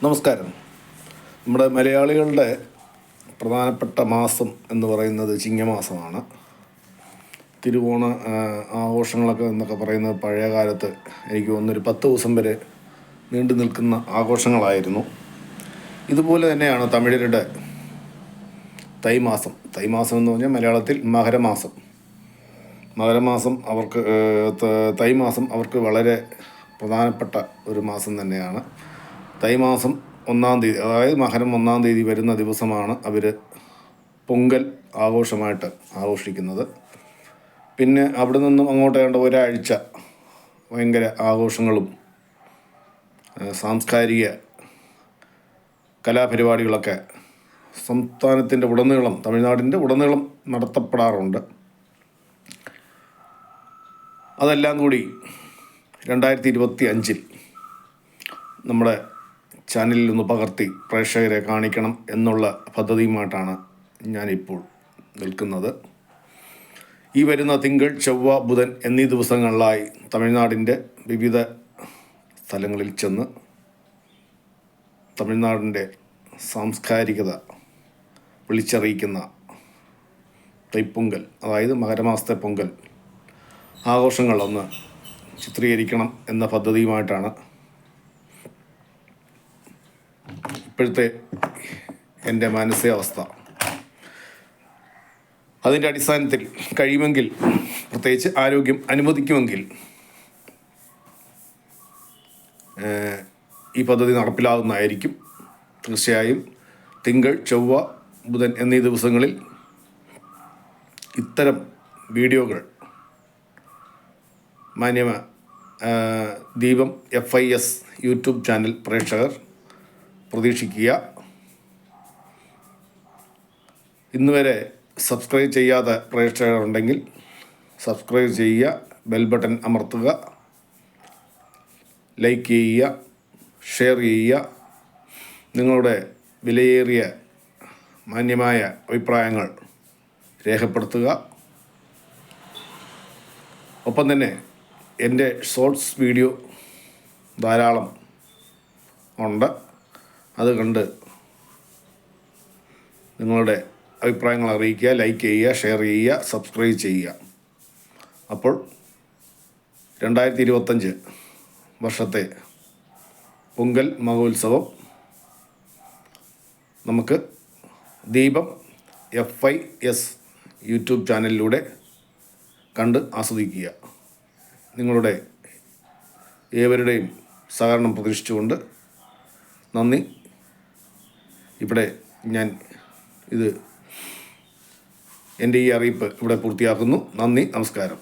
നമസ്കാരം. നമ്മുടെ മലയാളികളുടെ പ്രധാനപ്പെട്ട മാസം എന്ന് പറയുന്നത് ചിങ്ങമാസമാണ്. തിരുവോണ ആഘോഷങ്ങളൊക്കെ എന്നൊക്കെ പറയുന്നത് പഴയ കാലത്ത് എനിക്ക് തോന്നുന്നൊരു 10 ദിവസം വരെ നീണ്ടു നിൽക്കുന്ന ആഘോഷങ്ങളായിരുന്നു. ഇതുപോലെ തന്നെയാണ് തമിഴരുടെ തൈമാസം എന്ന് പറഞ്ഞാൽ മലയാളത്തിൽ മകരമാസം അവർക്ക് തൈമാസം അവർക്ക് വളരെ പ്രധാനപ്പെട്ട ഒരു മാസം തന്നെയാണ്. തൈമാസം 1-ാം തീയതി, അതായത് മകരം 1-ാം തീയതി വരുന്ന ദിവസമാണ് അവർ പൊങ്കൽ ആഘോഷമായിട്ട് ആഘോഷിക്കുന്നത്. പിന്നെ അവിടെ നിന്നും അങ്ങോട്ട് വേണ്ട ഒരാഴ്ച ഭയങ്കര ആഘോഷങ്ങളും സാംസ്കാരിക കലാപരിപാടികളൊക്കെ സംസ്ഥാനത്തിൻ്റെ ഉടനീളം, തമിഴ്നാടിൻ്റെ ഉടനീളം നടത്തപ്പെടാറുണ്ട്. അതെല്ലാം കൂടി 2025 നമ്മുടെ ചാനലിൽ ഒന്ന് പകർത്തി പ്രേക്ഷകരെ കാണിക്കണം എന്നുള്ള പദ്ധതിയുമായിട്ടാണ് ഞാനിപ്പോൾ നിൽക്കുന്നത്. ഈ വരുന്ന തിങ്കൾ, ചൊവ്വ, ബുധൻ എന്നീ ദിവസങ്ങളിലായി തമിഴ്നാടിൻ്റെ വിവിധ സ്ഥലങ്ങളിൽ ചെന്ന് തമിഴ്നാടിൻ്റെ സാംസ്കാരികത വിളിച്ചറിയിക്കുന്ന തൈപ്പൊങ്കൽ, അതായത് മകരമാസത്തെ പൊങ്കൽ ആഘോഷങ്ങളൊന്ന് ചിത്രീകരിക്കണം എന്ന പദ്ധതിയുമായിട്ടാണ് ഇപ്പോഴത്തെ എൻ്റെ മാനസികാവസ്ഥ. അതിൻ്റെ അടിസ്ഥാനത്തിൽ കഴിയുമെങ്കിൽ, പ്രത്യേകിച്ച് ആരോഗ്യം അനുവദിക്കുമെങ്കിൽ, ഈ പദ്ധതി നടപ്പിലാകുന്നതായിരിക്കും. തീർച്ചയായും തിങ്കൾ, ചൊവ്വ, ബുധൻ എന്നീ ദിവസങ്ങളിൽ ഇത്തരം വീഡിയോകൾ ദീപം FIS യൂട്യൂബ് ചാനൽ പ്രേക്ഷകർ പ്രതീക്ഷിക്കുക. ഇന്നുവരെ സബ്സ്ക്രൈബ് ചെയ്യാത്ത പ്രേക്ഷകരുണ്ടെങ്കിൽ സബ്സ്ക്രൈബ് ചെയ്യുക, ബെൽ ബട്ടൺ അമർത്തുക, ലൈക്ക് ചെയ്യുക, ഷെയർ ചെയ്യുക. നിങ്ങളുടെ വിലയേറിയ മാന്യമായ അഭിപ്രായങ്ങൾ രേഖപ്പെടുത്തുക. ഒപ്പം തന്നെ എൻ്റെ ഷോർട്സ് വീഡിയോ ധാരാളം ഉണ്ട്. അത് കണ്ട് നിങ്ങളുടെ അഭിപ്രായങ്ങൾ അറിയിക്കുക, ലൈക്ക് ചെയ്യുക, ഷെയർ ചെയ്യുക, സബ്സ്ക്രൈബ് ചെയ്യുക. അപ്പോൾ 2025 വർഷത്തെ പൊങ്കൽ മഹോത്സവം നമുക്ക് ദീപം FIS യൂട്യൂബ് ചാനലിലൂടെ കണ്ട് ആസ്വദിക്കുക. നിങ്ങളുടെ ഏവരുടെയും സഹകരണം പ്രതീക്ഷിച്ചുകൊണ്ട് നന്ദി. ഇവിടെ ഞാൻ എൻ്റെ ഈ അറിയിപ്പ് ഇവിടെ പൂർത്തിയാക്കുന്നു. നന്ദി, നമസ്കാരം.